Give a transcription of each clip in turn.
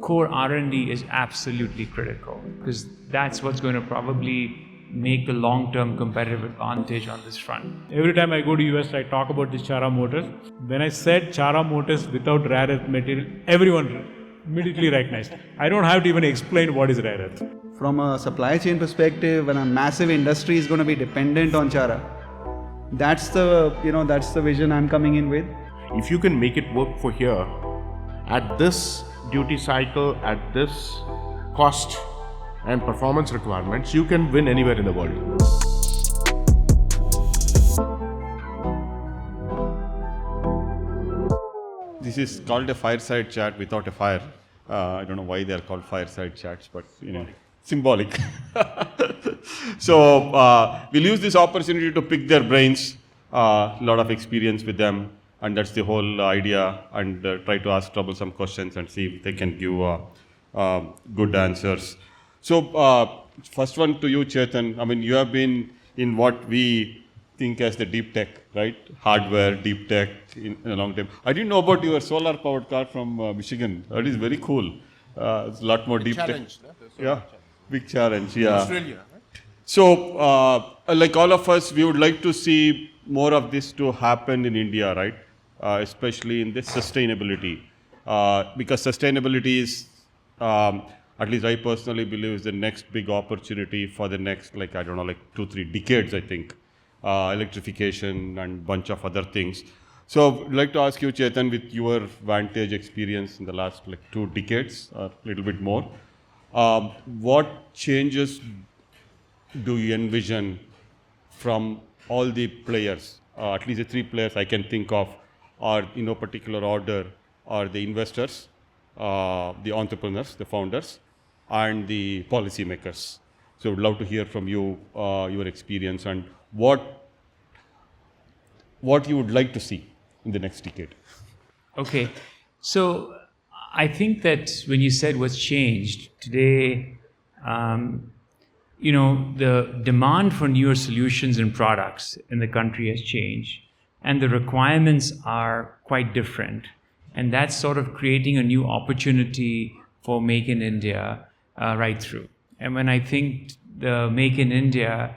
core R&D is absolutely critical, because that's what's going to probably make the long-term competitive advantage on this front. Every time I go to US, I talk about this Chara motors. When I said Chara motors without rare earth material, everyone immediately recognized. I don't have to even explain what is rare earth. From a supply chain perspective, when a massive industry is going to be dependent on Chara, that's the vision I'm coming in with. If you can make it work for here, at this duty cycle, at this cost and performance requirements, you can win anywhere in the world. This is called a fireside chat without a fire. I don't know why they are called fireside chats, but symbolic. So we'll use this opportunity to pick their brains, a lot of experience with them, and that's the whole idea, and try to ask troublesome questions and see if they can give good answers. So first one to you, Chetan. I mean, you have been in what we think as the deep tech, right? Hardware, deep tech in a long time. I didn't know about your solar-powered car from Michigan. That is very cool. It's a lot more deep challenge, tech. no? Yeah, big challenge. Yeah. Australia, right? So, like all of us, we would like to see more of this to happen in India, right? Especially in this sustainability, because sustainability is, at least I personally believe, is the next big opportunity for the next, 2-3 decades, I think. Electrification and bunch of other things. So, I'd like to ask you, Chetan, with your vantage experience in the last 2 decades, a little bit more, what changes do you envision from all the players, at least the 3 players I can think of, or in no particular order, are the investors, the entrepreneurs, the founders, and the policymakers. So, I would love to hear from you, your experience, and what you would like to see in the next decade. Okay, so I think that when you said what's changed today, the demand for newer solutions and products in the country has changed, and the requirements are quite different, and that's sort of creating a new opportunity for Make in India right through. And when I think the Make in India,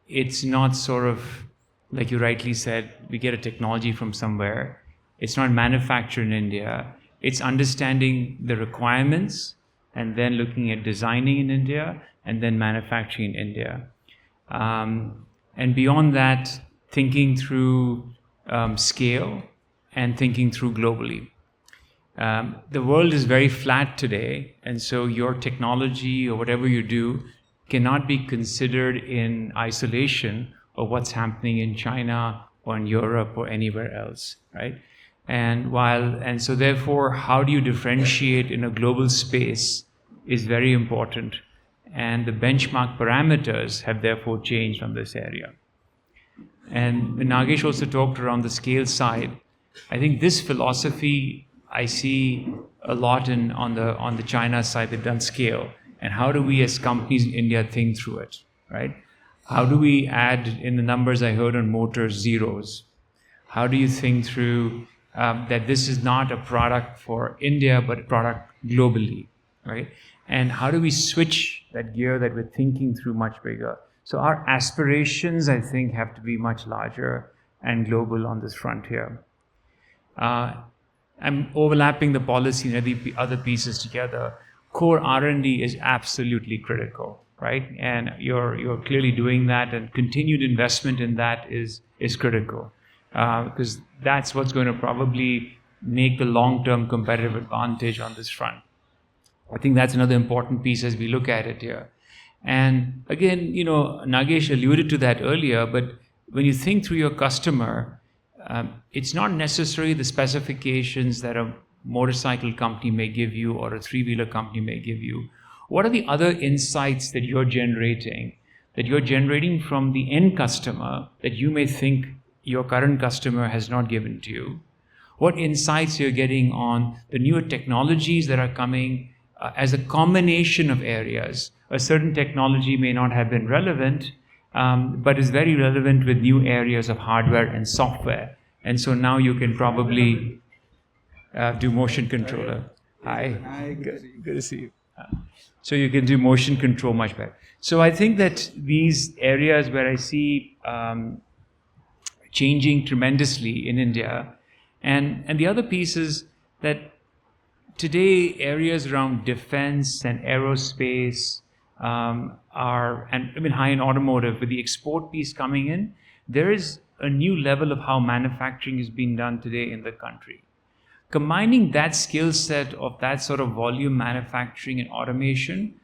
it's not sort of, like you rightly said, we get a technology from somewhere. It's not manufactured in India. It's understanding the requirements and then looking at designing in India and then manufacturing in India. And beyond that, thinking through scale and thinking through globally. The world is very flat today, and so your technology or whatever you do cannot be considered in isolation of what's happening in China or in Europe or anywhere else, right? And so therefore, how do you differentiate in a global space is very important. And the benchmark parameters have therefore changed on this area. And when Nagesh also talked around the scale side, I think this philosophy I see a lot on the China side. They've done scale. And how do we as companies in India think through it, right? How do we add in the numbers I heard on motors zeros? How do you think through that this is not a product for India, but a product globally, right? And how do we switch that gear that we're thinking through much bigger? So our aspirations, I think, have to be much larger and global on this frontier. I'm overlapping the policy and the other pieces together. Core R&D is absolutely critical, right? And you're clearly doing that, and continued investment in that is critical, because that's what's going to probably make the long-term competitive advantage on this front. I think that's another important piece as we look at it here. And again, Nagesh alluded to that earlier, but when you think through your customer, it's not necessarily the specifications that a motorcycle company may give you or a three-wheeler company may give you. What are the other insights that you're generating from the end customer that you may think your current customer has not given to you? What insights you're getting on the newer technologies that are coming as a combination of areas? A certain technology may not have been relevant, but is very relevant with new areas of hardware and software. And so now you can probably do motion controller. Hi. Hi, good to see you. Good to see you. So you can do motion control much better. So I think that these areas where I see changing tremendously in India, and the other piece is that today areas around defense and aerospace are, and I mean high in automotive, with the export piece coming in, there is a new level of how manufacturing is being done today in the country. Combining that skill set of that sort of volume manufacturing and automation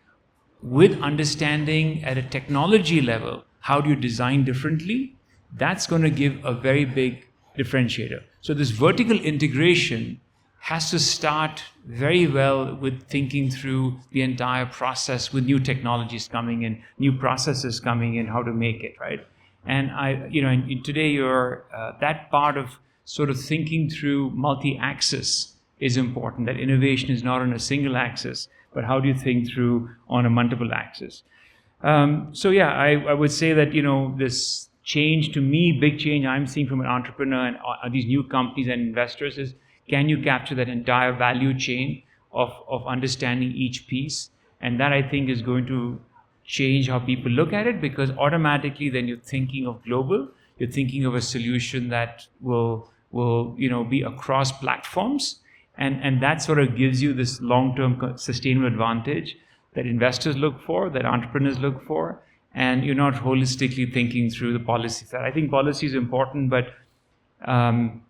with understanding at a technology level, how do you design differently? That's going to give a very big differentiator. So this vertical integration has to start very well with thinking through the entire process with new technologies coming in, new processes coming in, how to make it, right? And and today that part of sort of thinking through multi-axis is important, that innovation is not on a single axis, but how do you think through on a multiple axis? I would say that, this change, to me, big change I'm seeing from an entrepreneur and these new companies and investors is, can you capture that entire value chain of understanding each piece? And that, I think, is going to change how people look at it, because automatically then you're thinking of global, you're thinking of a solution that will be across platforms, and that sort of gives you this long-term sustainable advantage that investors look for, that entrepreneurs look for, and you're not holistically thinking through the policy side. I think policy is important, but and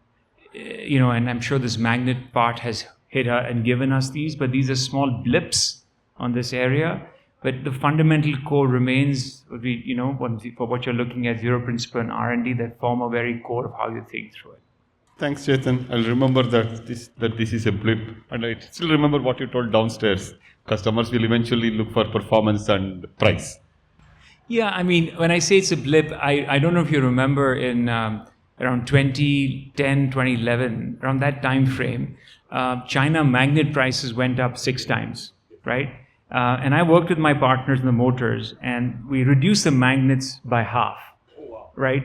I'm sure this magnet part has hit and given us these, but these are small blips on this area. But the fundamental core remains, for what you're looking at, zero principle and R&D, that form a very core of how you think through it. Thanks, Chetan. I'll remember that this is a blip, and I still remember what you told downstairs. Customers will eventually look for performance and price. Yeah, I mean, when I say it's a blip, I don't know if you remember in around 2010, 2011, around that time frame, China magnet prices went up 6 times, right? And I worked with my partners in the motors, and we reduced the magnets by half, right?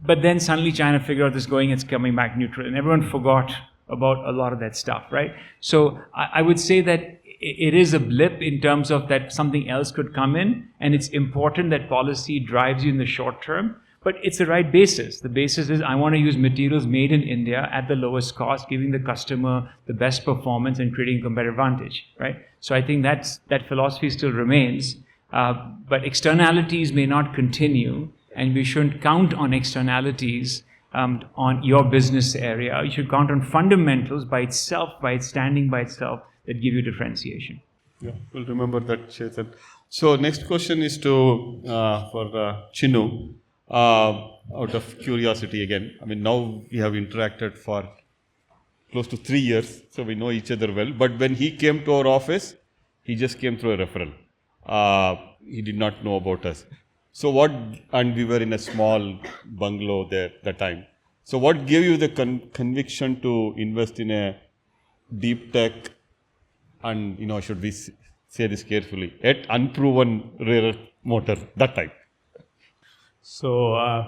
But then suddenly China figured out this it's coming back neutral, and everyone forgot about a lot of that stuff, right? So I would say that it is a blip in terms of that something else could come in, and it's important that policy drives you in the short term, but it's the right basis. The basis is, I want to use materials made in India at the lowest cost, giving the customer the best performance and creating competitive advantage, right? So I think that philosophy still remains, but externalities may not continue, and we shouldn't count on externalities on your business area. You should count on fundamentals by itself, by its standing by itself, that give you differentiation. Yeah, we'll remember that, Chetan. So next question is for Chinnu. Out of curiosity again, I mean, now we have interacted for close to 3 years, so we know each other well. But when he came to our office, he just came through a referral. He did not know about us. So and we were in a small bungalow there that time. So what gave you the conviction to invest in a deep tech and, should we say this carefully, yet unproven rare earth motor that time? So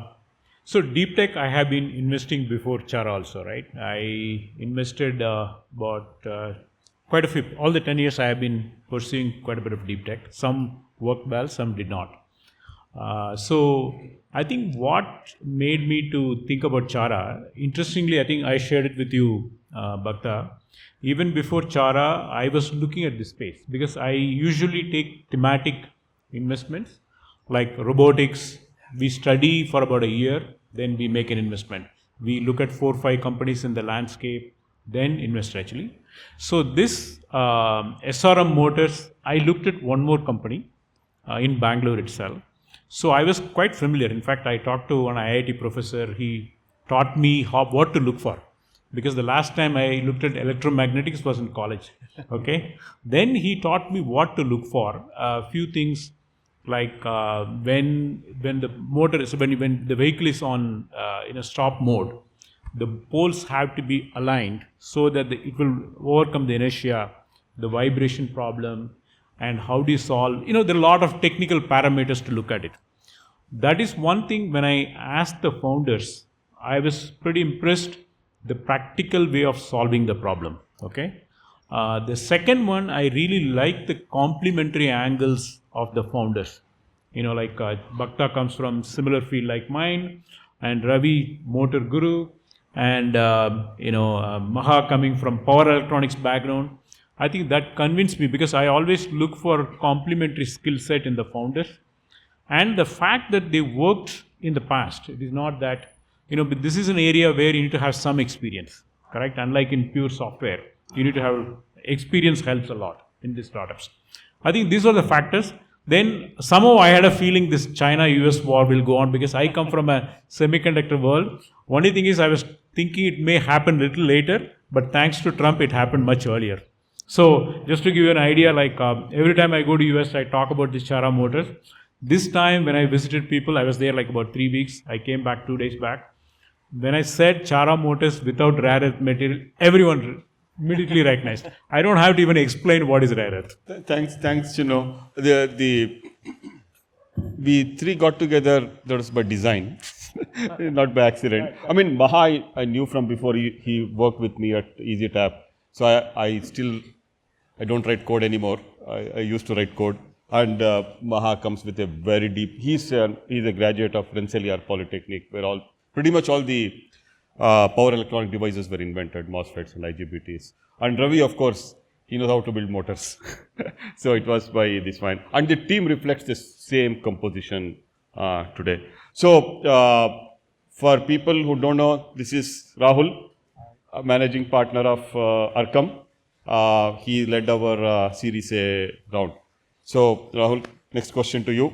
deep tech, I have been investing before Chara also, right? I invested about quite a few. All the 10 years I have been pursuing quite a bit of deep tech. Some worked well, some did not. So I think what made me to think about Chara, interestingly, I think I shared it with you, Bhaktha. Even before Chara, I was looking at this space because I usually take thematic investments like robotics. We study for about a year, then we make an investment. We look at 4 or 5 companies in the landscape, then invest actually. So this SRM Motors, I looked at one more company in Bangalore itself. So I was quite familiar. In fact, I talked to one IIT professor. He taught me what to look for. Because the last time I looked at electromagnetics was in college. Okay. Then he taught me what to look for. A few things like when the motor is, when the vehicle is on in a stop mode, the poles have to be aligned so that it will overcome the inertia, the vibration problem, and how do you solve, there are a lot of technical parameters to look at it. That is one thing. When I asked the founders, I was pretty impressed the practical way of solving the problem. Okay. The second one, I really like the complementary angles of the founders. Like Bhaktha comes from similar field like mine, and Ravi, motor guru, and Maha coming from power electronics background. I think that convinced me because I always look for complementary skill set in the founders. And the fact that they worked in the past, it is not that, but this is an area where you need to have some experience, correct? Unlike in pure software, you need to have experience helps a lot in these startups. I think these are the factors. Then somehow I had a feeling this China-US war will go on because I come from a semiconductor world. Only thing is I was thinking it may happen a little later, but thanks to Trump, it happened much earlier. So just to give you an idea, like every time I go to US, I talk about this Chara Motors. This time when I visited people, I was there like about 3 weeks. I came back 2 days back. When I said Chara Motors without rare earth material, everyone immediately recognized. I don't have to even explain what is rare earth. Thanks, Chinnu. We three got together, that was by design, not by accident. I mean, Maha, I knew from before, he worked with me at EasyTap. So I don't write code anymore. I used to write code. And Maha comes with a very deep, he's a graduate of Rensselaer Polytechnic, where pretty much all the power electronic devices were invented, MOSFETs and IGBTs. And Ravi, of course, he knows how to build motors. So it was by this one. And the team reflects the same composition today. So for people who don't know, this is Rahul, managing partner of Arkham. He led our Series A round. So Rahul, next question to you.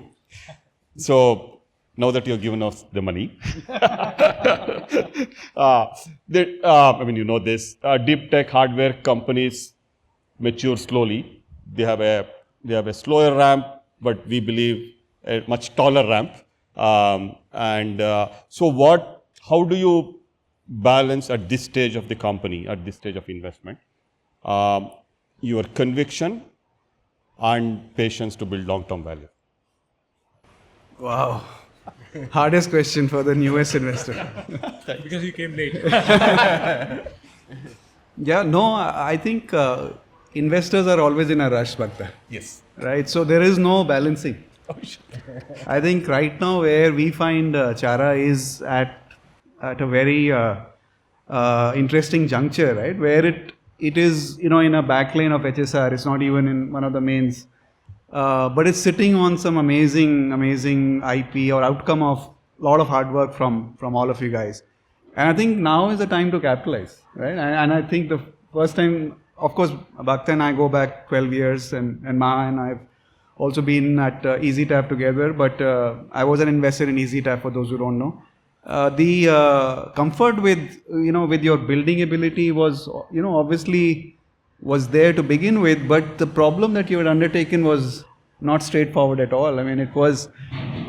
So now that you've given us the money, I mean, you know this, deep tech hardware companies mature slowly. They have a slower ramp, but we believe a much taller ramp. So how do you balance at this stage of the company, at this stage of investment, your conviction and patience to build long-term value? Wow. Hardest question for the newest investor. Because you came late. Yeah, no, I think investors are always in a rush, Bhaktha. Yes. Right? So there is no balancing. I think right now where we find Chara is at a very interesting juncture, right? Where it is, in a backlane of HSR. It's not even in one of the mains. But it's sitting on some amazing IP or outcome of a lot of hard work from all of you guys. And I think now is the time to capitalize, right? And I think the first time, of course, Bhaktha and I go back 12 years and Maha and I have also been at EasyTap together, but I was an investor in EasyTap for those who don't know. The comfort with your building ability was, obviously was there to begin with, but the problem that you had undertaken was not straightforward at all. I mean, it was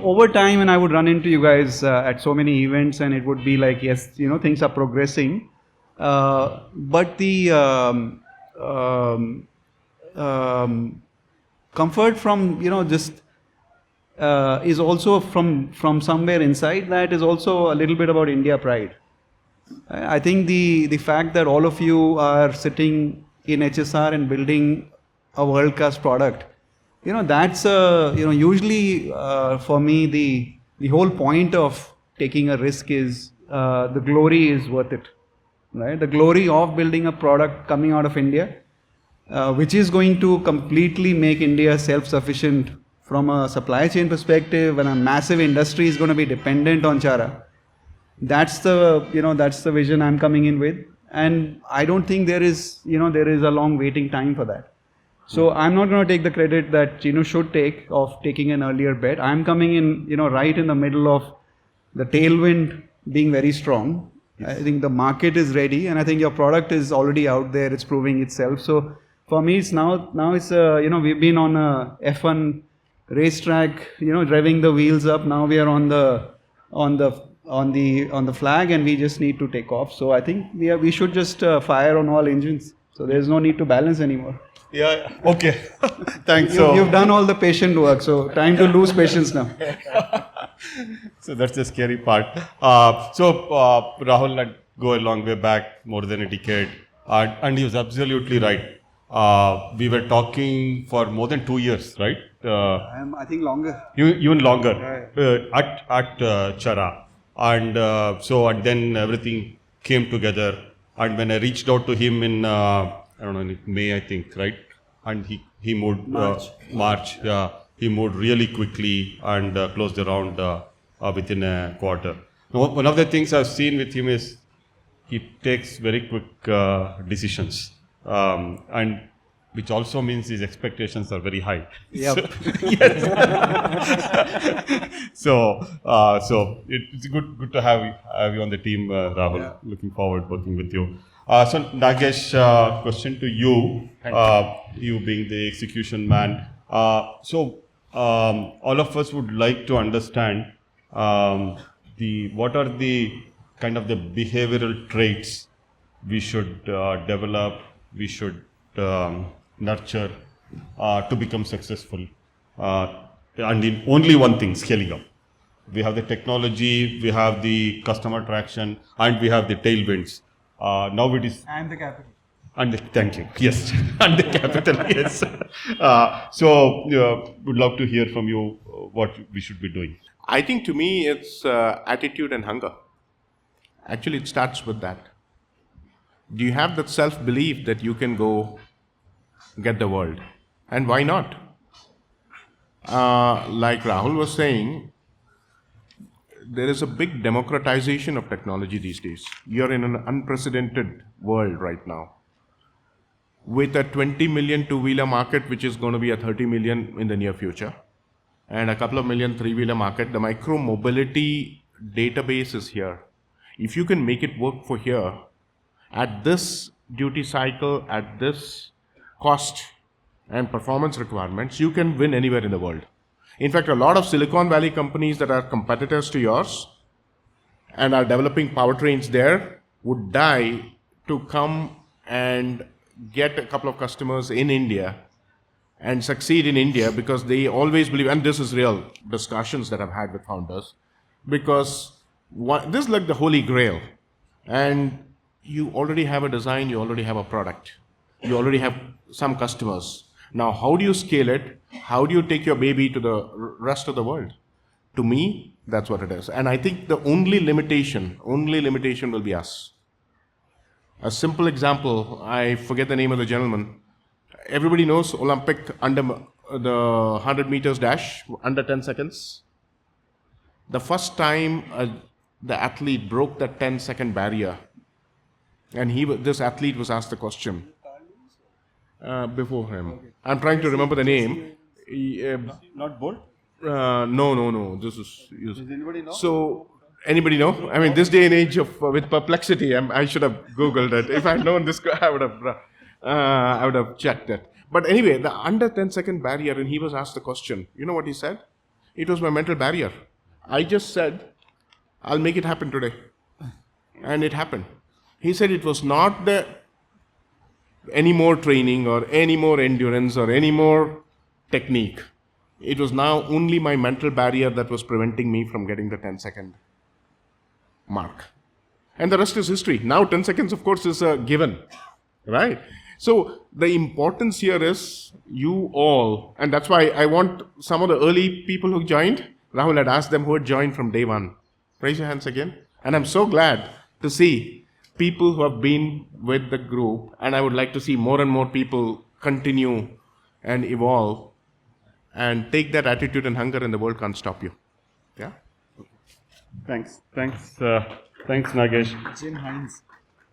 over time, and I would run into you guys at so many events, and it would be like, yes, things are progressing, but the comfort from just is also from somewhere inside that is also a little bit about India pride. I think the fact that all of you are sitting in HSR and building a world-class product, that's usually for me the whole point of taking a risk is the glory is worth it, right? The glory of building a product coming out of India, which is going to completely make India self-sufficient from a supply chain perspective, when a massive industry is going to be dependent on Chara. That's the vision I'm coming in with. And I don't think there is a long waiting time for that. So I'm not going to take the credit that Chinnu should take of taking an earlier bet. I'm coming in, right in the middle of the tailwind being very strong. Yes. I think the market is ready, and I think your product is already out there. It's proving itself. So for me, it's now it's we've been on a F1 racetrack, driving the wheels up. Now we are on the flag, and we just need to take off. So I think we should just fire on all engines. So there's no need to balance anymore. Yeah. Okay. Thanks. You've done all the patient work. So time to lose patience now. So that's the scary part. Rahul, I'd go a long way back, more than a decade. And he was absolutely right. We were talking for more than 2 years, right? I think longer. Even longer at Chara, and and then everything came together. And when I reached out to him in I don't know, in May, I think, right? And he moved March. Yeah, he moved really quickly and closed the round within a quarter. Now, one of the things I've seen with him is he takes very quick decisions, and which also means his expectations are very high. Yep. So it's good to have you on the team, Rahul. Yeah. Looking forward working with you. So Nagesh, question to you. You being the execution man. So all of us would like to understand what are the kind of the behavioral traits we should develop, we should nurture to become successful, and in only one thing, scaling up. We have the technology, we have the customer traction, and we have the tailwinds. Now it is And the capital. thank you. Yes, and the capital. Yes. Would love to hear from you what we should be doing. I think to me it's attitude and hunger. Actually, it starts with that. Do you have that self-belief that you can go get the world? And why not? Like Rahul was saying, there is a big democratization of technology these days. You're in an unprecedented world right now. With a 20 million two-wheeler market, which is going to be a 30 million in the near future, and a couple of million three-wheeler market, the micro-mobility database is here. If you can make it work for here, at this duty cycle, at this cost and performance requirements, you can win anywhere in the world. In fact, a lot of Silicon Valley companies that are competitors to yours and are developing powertrains there would die to come and get a couple of customers in India and succeed in India, because they always believe, and this is real discussions that I've had with founders, because this is like the holy grail, and you already have a design, you already have a product, you already have some customers. Now, how do you scale it? How do you take your baby to the rest of the world? To me, that's what it is. And I think the only limitation will be us. A simple example, I forget the name of the gentleman. Everybody knows Olympic under the 100 meters dash, under 10 seconds. The first time the athlete broke that 10-second barrier, and this athlete was asked the question before him. I'm trying to remember the name. Not bold? No. This is. Does anybody know? So, anybody know? I mean, this day and age of with perplexity, I should have Googled it. If I'd known this, I would have checked it. But anyway, the under 10-second barrier, and he was asked the question. You know what he said? It was my mental barrier. I just said, I'll make it happen today. And it happened. He said it was not any more training or any more endurance or any more technique. It was now only my mental barrier that was preventing me from getting the 10-second mark. And the rest is history. Now 10 seconds, of course, is a given, right? So the importance here is you all, and that's why I want some of the early people who joined. Rahul had asked them who had joined from day one. Raise your hands again. And I'm so glad to see people who have been with the group, and I would like to see more and more people continue and evolve and take that attitude and hunger, and the world can't stop you. Yeah? Thanks, Nagesh. Jim Hines.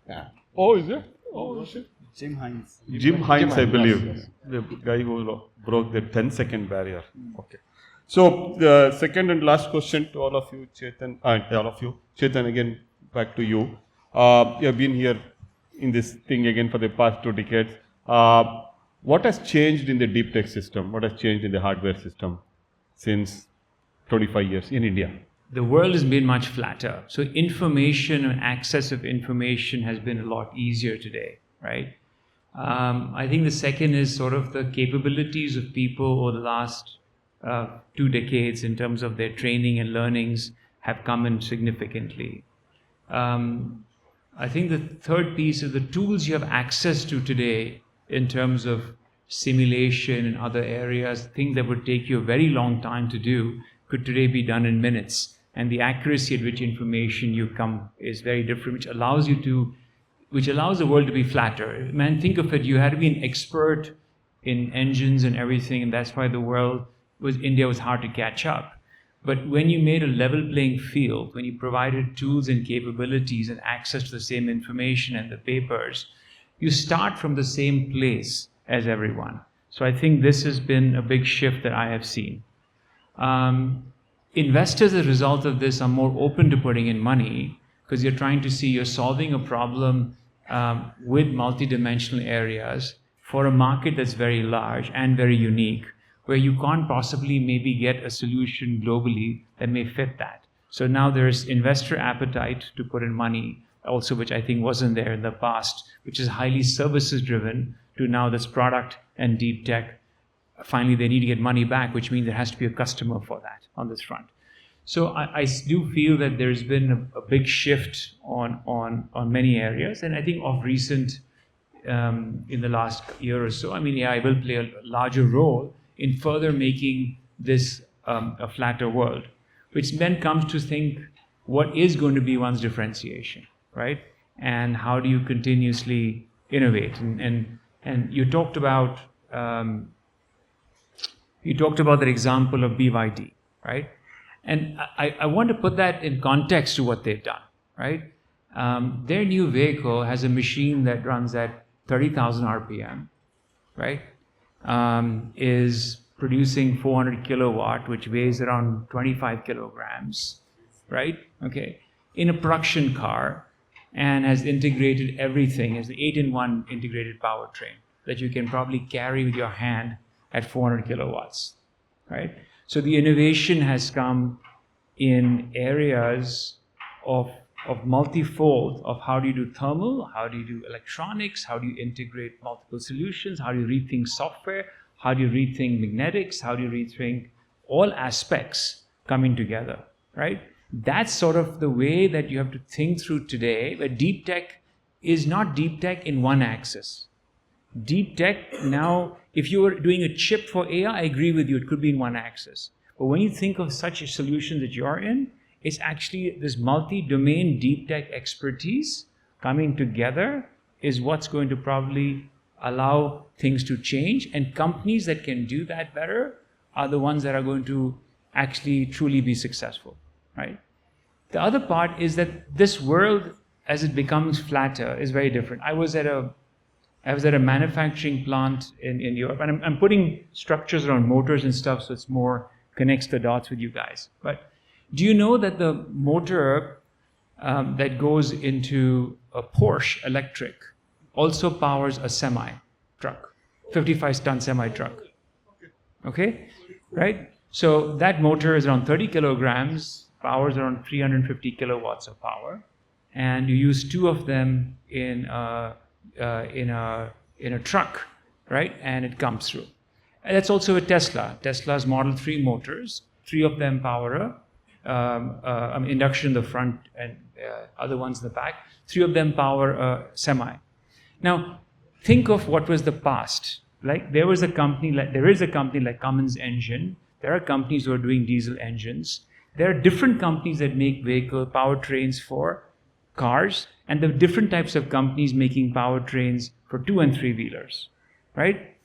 Yeah. Oh, is it? Oh, shit. Jim Hines. Jim Hines, I believe, the guy who broke the 10-second barrier. Okay. So the second and last question to all of you, Chetan, Chetan, again, back to you. You have been here in this thing again for the past 2 decades. What has changed in the deep tech system? What has changed in the hardware system since 25 years in India? The world has been much flatter. So information and access of information has been a lot easier today, right? I think the second is sort of the capabilities of people over the last 2 decades in terms of their training and learnings have come in significantly. I think the third piece is the tools you have access to today in terms of simulation and other areas, things that would take you a very long time to do, could today be done in minutes. And the accuracy at which information you come is very different, which allows the world to be flatter. Man, think of it, you had to be an expert in engines and everything, and that's why India was hard to catch up. But when you made a level playing field, when you provided tools and capabilities and access to the same information and the papers, you start from the same place as everyone. So I think this has been a big shift that I have seen. Investors, as a result of this, are more open to putting in money because you're solving a problem with multidimensional areas for a market that's very large and very unique, where you can't possibly maybe get a solution globally that may fit that. So now there's investor appetite to put in money also, which I think wasn't there in the past, which is highly services driven, to now this product and deep tech. Finally, they need to get money back, which means there has to be a customer for that on this front. So I do feel that there's been a big shift on many areas, and I think of recent, in the last year or so, I mean, AI will play a larger role in further making this a flatter world, which then comes to think what is going to be one's differentiation, right? And how do you continuously innovate? And you talked about that example of BYD, right? And I want to put that in context to what they've done, right? Their new vehicle has a machine that runs at 30,000 RPM, right? Is producing 400 kilowatt, which weighs around 25 kilograms, right? Okay, in a production car, and has integrated everything, as the 8-in-1 integrated powertrain that you can probably carry with your hand at 400 kilowatts, right? So the innovation has come in areas of multifold of how do you do thermal, how do you do electronics, how do you integrate multiple solutions, how do you rethink software, how do you rethink magnetics, how do you rethink all aspects coming together, right? That's sort of the way that you have to think through today, where deep tech is not deep tech in one axis. Deep tech now, if you were doing a chip for AI, I agree with you, it could be in one axis. But when you think of such a solution that you're in, it's actually this multi-domain deep tech expertise coming together is what's going to probably allow things to change. And companies that can do that better are the ones that are going to actually truly be successful, right? The other part is that this world, as it becomes flatter, is very different. I was at a manufacturing plant in Europe, and I'm putting structures around motors and stuff so it's more connects the dots with you guys. But do you know that the motor that goes into a Porsche electric also powers a semi-truck, 55-ton semi-truck? Okay, right? So that motor is around 30 kilograms, powers around 350 kilowatts of power, and you use two of them in a truck, right? And it comes through. And that's also a Tesla. Tesla's Model 3 motors, three of them power induction in the front and other ones in the back. Three of them power a semi. Now, think of what was the past. Like there is a company like Cummins Engine. There are companies who are doing diesel engines. There are different companies that make vehicle powertrains for cars, and there are different types of companies making powertrains for 2- and 3-wheelers, right?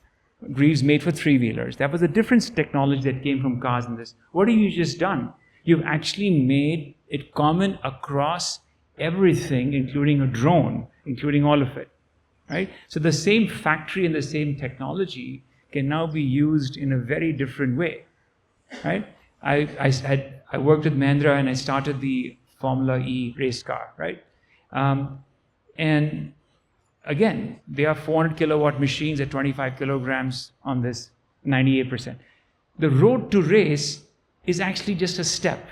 Greaves made for 3-wheelers. That was a different technology that came from cars in this. What have you just done? You've actually made it common across everything, including a drone, including all of it, right? So the same factory and the same technology can now be used in a very different way, right? I worked with Mahindra and I started the Formula E race car, right? And again, they are 400 kilowatt machines at 25 kilograms on this 98%. The road to race is actually just a step,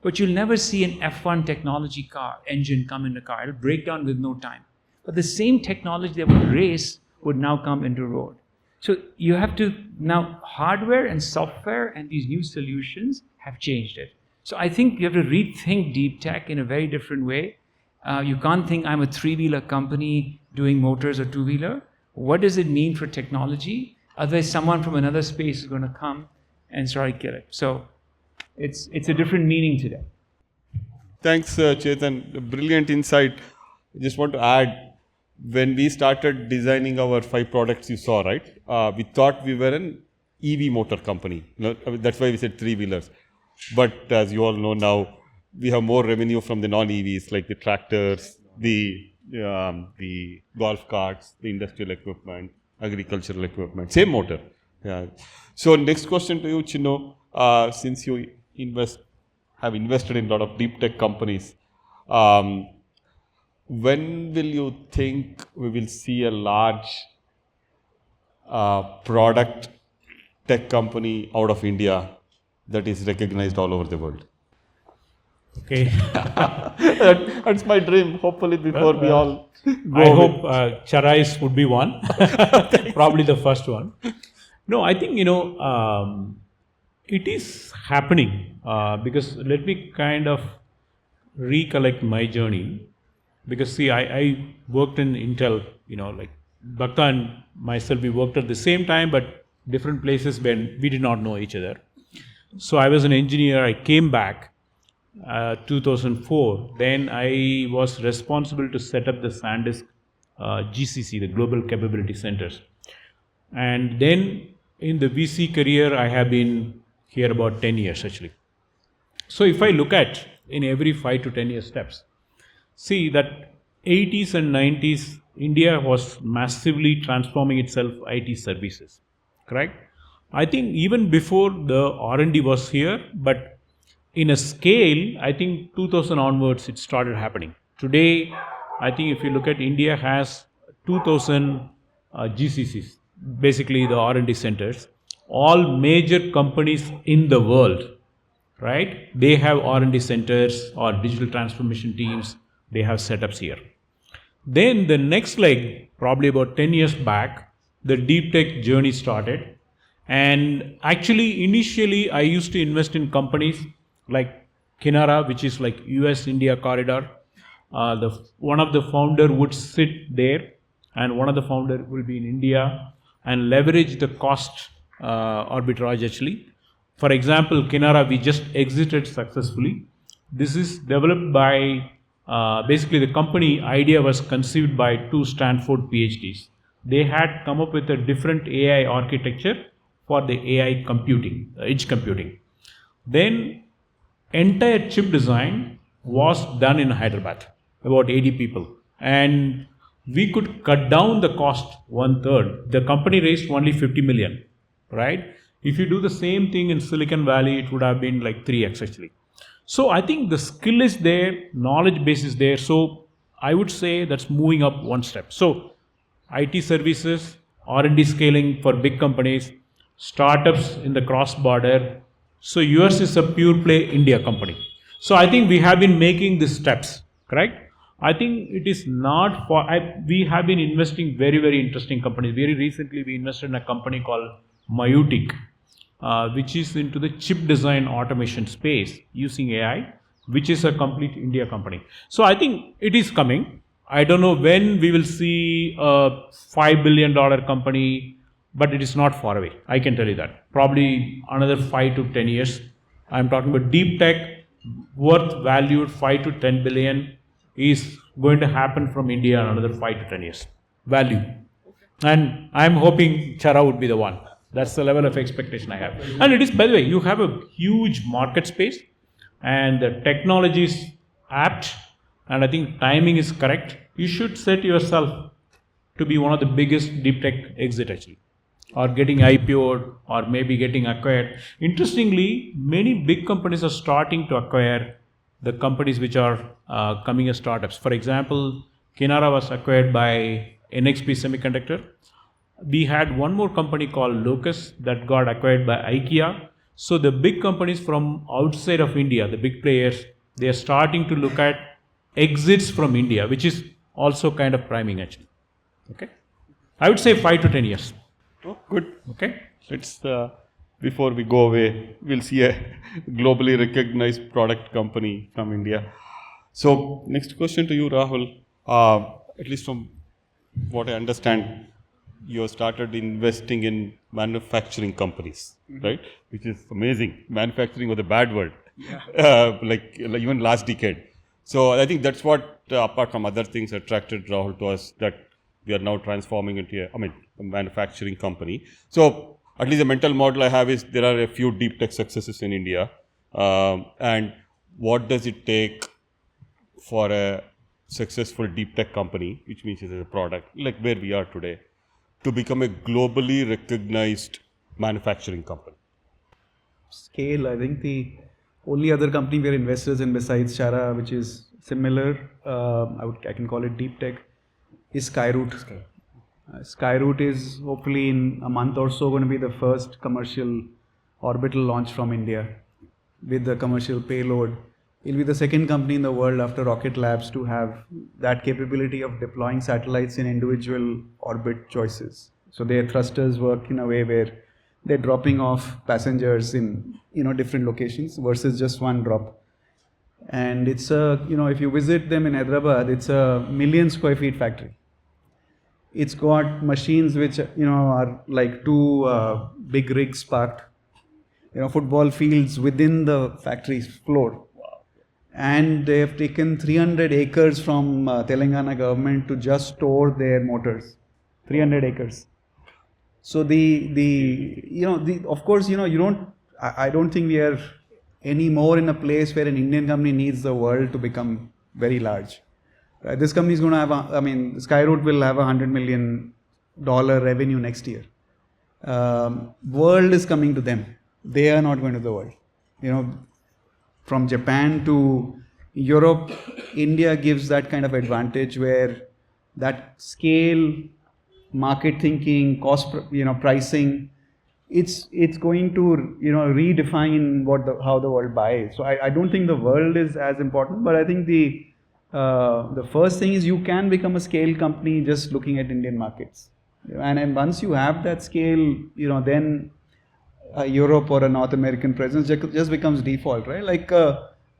but you'll never see an F1 technology car engine come in the car. It'll break down with no time. But the same technology that would race would now come into road. So you have to now, hardware and software and these new solutions have changed it. So I think you have to rethink deep tech in a very different way. You can't think I'm a three-wheeler company doing motors or two-wheeler. What does it mean for technology? Otherwise, someone from another space is going to come and try to kill it. So it's a different meaning today. Thanks, Chetan. Brilliant insight. I just want to add, when we started designing our 5 products, you saw, right? We thought we were an EV motor company. That's why we said three-wheelers. But as you all know now, we have more revenue from the non-EVs, like the tractors, the golf carts, the industrial equipment, agricultural equipment. Same motor. Yeah. So next question to you, Chinnu. Since you have invested in a lot of deep tech companies, when will you think we will see a large product tech company out of India that is recognized all over the world? Okay. That's my dream. Hopefully, before we all go. I hope Chara's would be one. Probably the first one. No, I think, it is happening because let me kind of recollect my journey. Because see, I worked in Intel, like Bhaktha and myself, we worked at the same time, but different places when we did not know each other. So I was an engineer. I came back 2004. Then I was responsible to set up the SanDisk GCC, the Global Capability Centers. And then in the VC career, I have been here about 10 years actually. So if I look at in every 5 to 10 year steps, see that 80s and 90s, India was massively transforming itself IT services, correct? I think even before the R&D was here, but in a scale, I think 2000 onwards, it started happening. Today, I think if you look at India has 2000 GCCs, basically the R&D centers, all major companies in the world, right? They have R&D centers or digital transformation teams. They have setups here. Then the next leg, probably about 10 years back, the deep tech journey started. And actually, initially, I used to invest in companies like Chara, which is like US-India corridor. One of the founder would sit there, and one of the founder will be in India and leverage the cost arbitrage actually. For example, Chara, we just exited successfully. This is developed by basically the company idea was conceived by 2 Stanford PhDs. They had come up with a different AI architecture for the AI computing, edge computing. Then entire chip design was done in Hyderabad, about 80 people. And we could cut down the cost 1/3. The company raised only 50 million, right? If you do the same thing in Silicon Valley, it would have been like 3x actually. So I think the skill is there, knowledge base is there. So I would say that's moving up one step. So IT services, R&D scaling for big companies, startups in the cross border. So yours is a pure play India company. So I think we have been making these steps, correct? I think it is not for, we have been investing very, very interesting companies. Very recently we invested in a company called Mayutic, which is into the chip design automation space using AI, which is a complete India company. So I think it is coming. I don't know when we will see a $5 billion company, but it is not far away. I can tell you that. Probably another 5 to 10 years. I'm talking about deep tech, worth valued 5 to 10 billion is going to happen from India in another 5 to 10 years. Value. And I'm hoping Chara would be the one. That's the level of expectation I have. And it is, by the way, you have a huge market space and the technology is apt and I think timing is correct. You should set yourself to be one of the biggest deep tech exit actually, or getting IPO'd or maybe getting acquired. Interestingly, many big companies are starting to acquire the companies which are coming as startups. For example, Chara was acquired by NXP Semiconductor. We had one more company called Locus that got acquired by IKEA. So the big companies from outside of India, the big players, they are starting to look at exits from India, which is also kind of priming actually. Okay, I would say 5 to 10 years. Oh, good. Okay. Let's, before we go away, we'll see a globally recognized product company from India. So next question to you, Rahul. At least from what I understand, you started investing in manufacturing companies, right? Which is amazing. Manufacturing was a bad word, like even last decade. So I think that's what, apart from other things, attracted Rahul to us, that we are now transforming into a manufacturing company. So at least the mental model I have is there are a few deep tech successes in India. And what does it take for a successful deep tech company, which means it's a product, like where we are today, to become a globally recognized manufacturing company? Scale, I think the only other company we are investors in besides Chara, which is similar, I can call it deep tech, is Skyroot. Skyroot is hopefully in a month or so going to be the first commercial orbital launch from India with the commercial payload. It will be the second company in the world after Rocket Labs to have that capability of deploying satellites in individual orbit choices. So their thrusters work in a way where they're dropping off passengers in different locations versus just one drop. And it's if you visit them in Hyderabad, it's a 1 million square feet factory. It's got machines which are like two big rigs parked, football fields within the factory floor. And they have taken 300 acres from Telangana government to just store their motors. 300 acres. So of course, I don't think we are any more in a place where an Indian company needs the world to become very large. Right? This company is going to have, Skyroot will have $100 million revenue next year. World is coming to them. They are not going to the world. From Japan to Europe, India gives that kind of advantage where that scale, market thinking, cost, pricing, it's going to redefine how the world buys. So I don't think the world is as important, but I think the first thing is you can become a scale company just looking at Indian markets, and once you have that scale, then Europe or a North American presence just becomes default, right? Like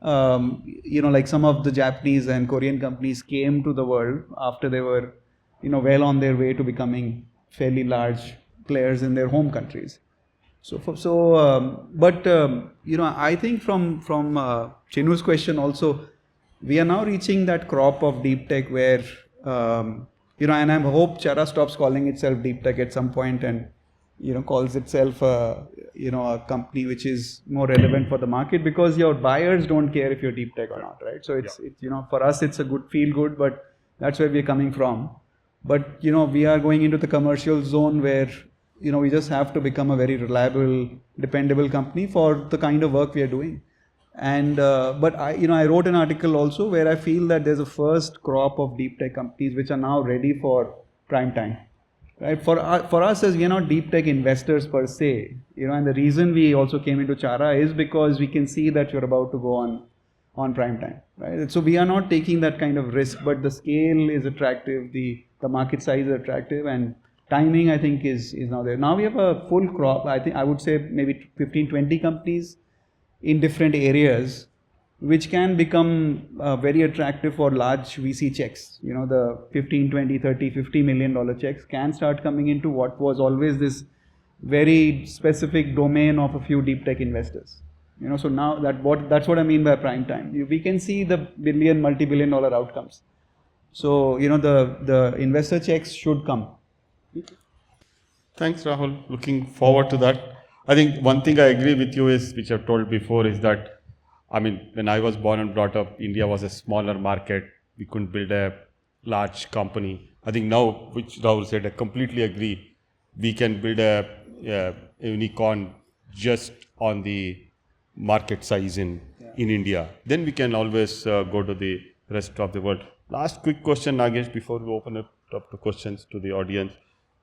like some of the Japanese and Korean companies came to the world after they were well on their way to becoming fairly large players in their home countries. But I think from Chinnu's question also, we are now reaching that crop of deep tech where and I hope Chara stops calling itself deep tech at some point and calls itself a company which is more relevant for the market, because your buyers don't care if you're deep tech or not, right? So it's for us it's a good feel good, but that's where we're coming from. But we are going into the commercial zone where we just have to become a very reliable, dependable company for the kind of work we are doing. And but I wrote an article also where I feel that there's a first crop of deep tech companies which are now ready for prime time. Right? For us, as we are not deep tech investors per se, and the reason we also came into Chara is because we can see that you're about to go on prime time, right? So we are not taking that kind of risk, but the scale is attractive, the market size is attractive, and timing I think is now there. Now we have a full crop. I would say maybe 15-20 companies in different areas, which can become very attractive for large VC checks. The 15, 20, 30, $50 million checks can start coming into what was always this very specific domain of a few deep tech investors. So now that's what I mean by prime time. We can see the multi-billion dollar outcomes. So, the investor checks should come. Thanks, Rahul. Looking forward to that. I think one thing I agree with you is, which I've told before, is that when I was born and brought up, India was a smaller market. We couldn't build a large company. I think now, which Rahul said, I completely agree. We can build a unicorn just on the market size in India. Then we can always go to the rest of the world. Last quick question, Nagesh, before we open it up to questions to the audience.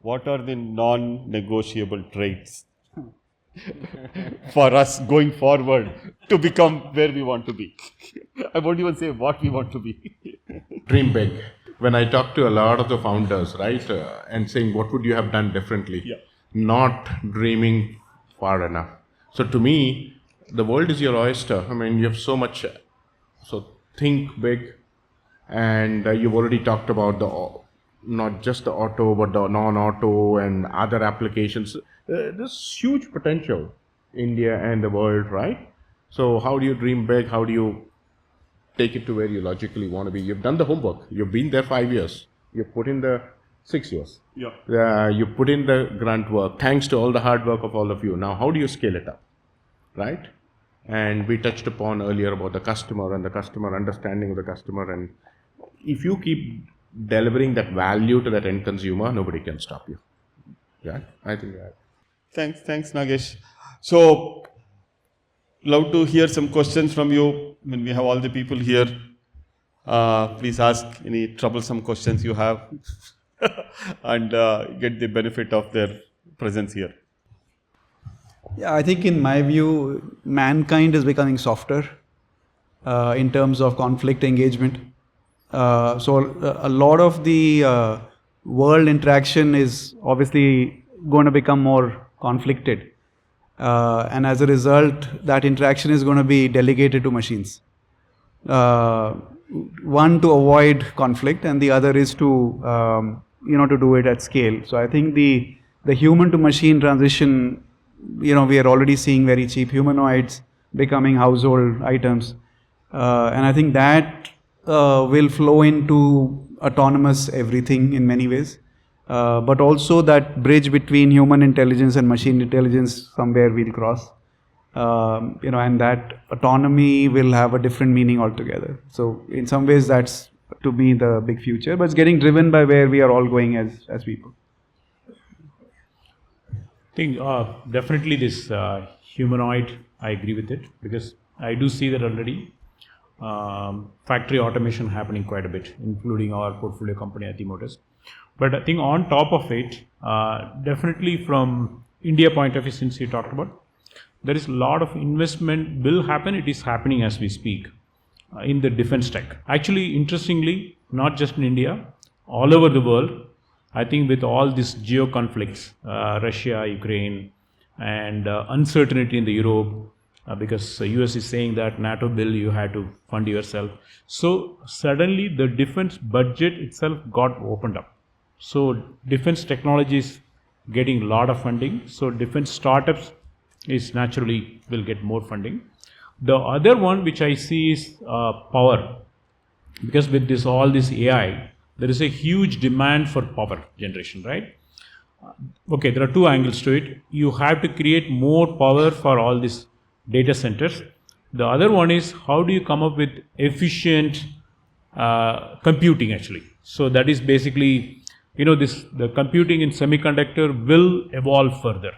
What are the non-negotiable traits for us going forward to become where we want to be? I won't even say what we want to be. Dream big. When I talk to a lot of the founders, right, and saying what would you have done differently, not dreaming far enough. So to me, the world is your oyster. You have so much. So think big, and you've already talked about not just the auto, but the non-auto and other applications. There's huge potential, India and the world, right? So how do you dream big? How do you take it to where you logically want to be? You've done the homework. You've been there 5 years. You've put in the 6 years. Yeah. You put in the grunt work. Thanks to all the hard work of all of you. Now, how do you scale it up, right? And we touched upon earlier about the customer and the customer understanding of the customer. And if you keep delivering that value to that end consumer, nobody can stop you. Yeah, I think that. Thanks, Nagesh. So, love to hear some questions from you. When we have all the people here, please ask any troublesome questions you have and get the benefit of their presence here. Yeah, I think in my view, mankind is becoming softer in terms of conflict engagement. So a lot of the world interaction is obviously going to become more conflicted. And as a result, that interaction is going to be delegated to machines. One, to avoid conflict, and the other is to to do it at scale. So I think the human to machine transition, we are already seeing very cheap humanoids becoming household items, and I think that will flow into autonomous everything in many ways. But also that bridge between human intelligence and machine intelligence somewhere will cross, and that autonomy will have a different meaning altogether. So in some ways that's to me the big future, but it's getting driven by where we are all going as people. I think definitely this humanoid, I agree with it, because I do see that already. Factory automation happening quite a bit, including our portfolio company Atimotus. But I think on top of it, definitely from India point of view, since you talked about, there is a lot of investment will happen. It is happening as we speak in the defense tech. Actually, interestingly, not just in India, all over the world. I think with all these geo conflicts, Russia, Ukraine, and uncertainty in the Europe, because the US is saying that NATO bill you had to fund yourself. So suddenly the defense budget itself got opened up. So defense technology is getting a lot of funding. So defense startups is naturally will get more funding. The other one which I see is power, because with all this AI, there is a huge demand for power generation, right? Okay, there are two angles to it. You have to create more power for all these data centers. The other one is how do you come up with efficient computing actually. So that is basically, the computing in semiconductor will evolve further.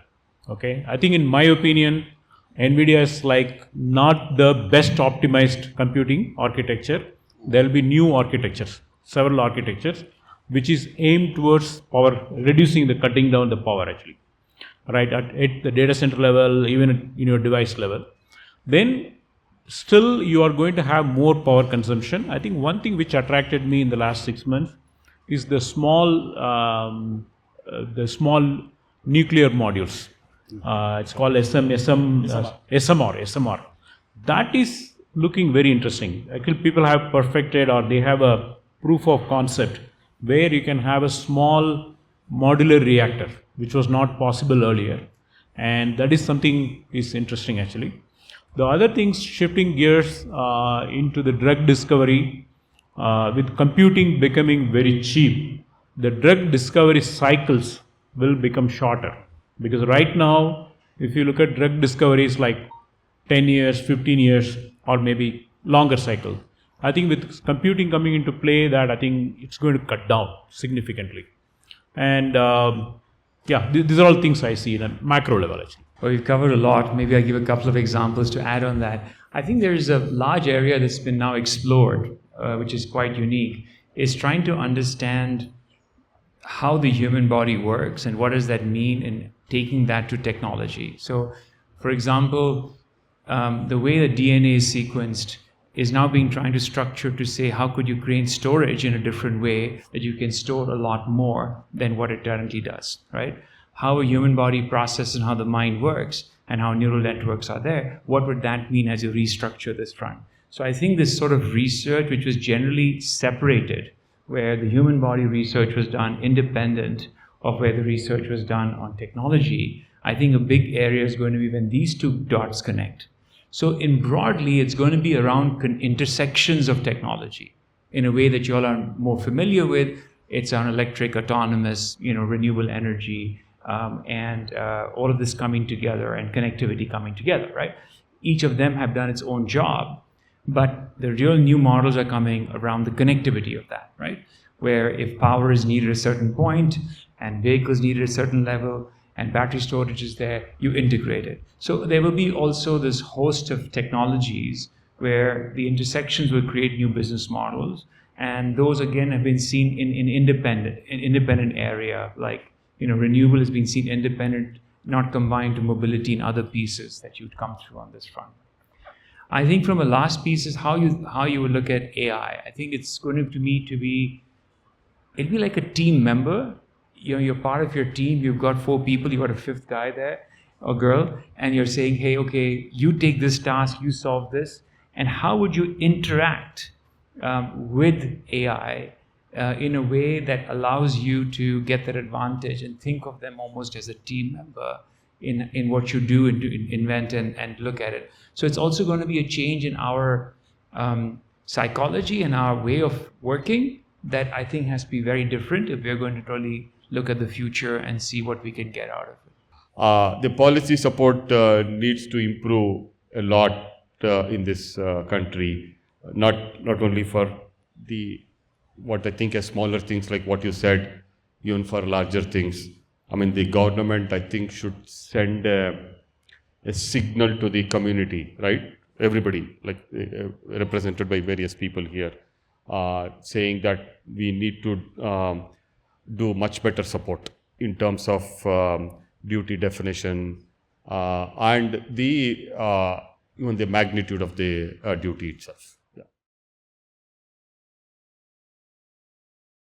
Okay, I think in my opinion, NVIDIA is like not the best optimized computing architecture. There will be new architectures, several architectures, which is aimed towards power, cutting down the power actually, right, at the data center level, even at your device level. Then still you are going to have more power consumption. I think one thing which attracted me in the last 6 months is the small nuclear modules. It's called SMR. That is looking very interesting. Actually, people have perfected or they have a proof of concept where you can have a small modular reactor, which was not possible earlier. And that is something is interesting actually. The other things, shifting gears into the drug discovery, with computing becoming very cheap, the drug discovery cycles will become shorter. Because right now, if you look at drug discovery, it's like 10 years, 15 years, or maybe longer cycle. I think with computing coming into play, that I think it's going to cut down significantly. And these are all things I see in a macro level actually. Well, we've covered a lot. Maybe I'll give a couple of examples to add on that. I think there is a large area that's been now explored, which is quite unique, is trying to understand how the human body works and what does that mean in taking that to technology. So, for example, the way the DNA is sequenced is now being trying to structure to say how could you create storage in a different way that you can store a lot more than what it currently does, right? How a human body processes and how the mind works and how neural networks are there, what would that mean as you restructure this front? So I think this sort of research, which was generally separated, where the human body research was done independent of where the research was done on technology, I think a big area is going to be when these two dots connect. So in broadly, it's going to be around intersections of technology in a way that you all are more familiar with. It's on electric, autonomous, renewable energy, and all of this coming together and connectivity coming together, right? Each of them have done its own job, but the real new models are coming around the connectivity of that, right? Where if power is needed at a certain point and vehicles needed at a certain level and battery storage is there, you integrate it. So there will be also this host of technologies where the intersections will create new business models. And those again have been seen in independent area, like renewable has been seen independent, not combined to mobility and other pieces that you'd come through on this front. I think from a last piece is how you would look at AI. I think it's going to be it'll be like a team member. You're part of your team. You've got 4 people. You've got a 5th guy there or girl, and you're saying, hey, okay, you take this task, you solve this, and how would you interact with AI in a way that allows you to get that advantage and think of them almost as a team member in what you do and invent and look at it. So it's also going to be a change in our psychology and our way of working that I think has to be very different if we're going to really look at the future and see what we can get out of it. The policy support needs to improve a lot in this country, not only for what I think as smaller things like what you said, even for larger things. I mean, the government, I think, should send a signal to the community, right? Everybody, like represented by various people here, saying that we need to do much better support in terms of duty definition and even the magnitude of the duty itself.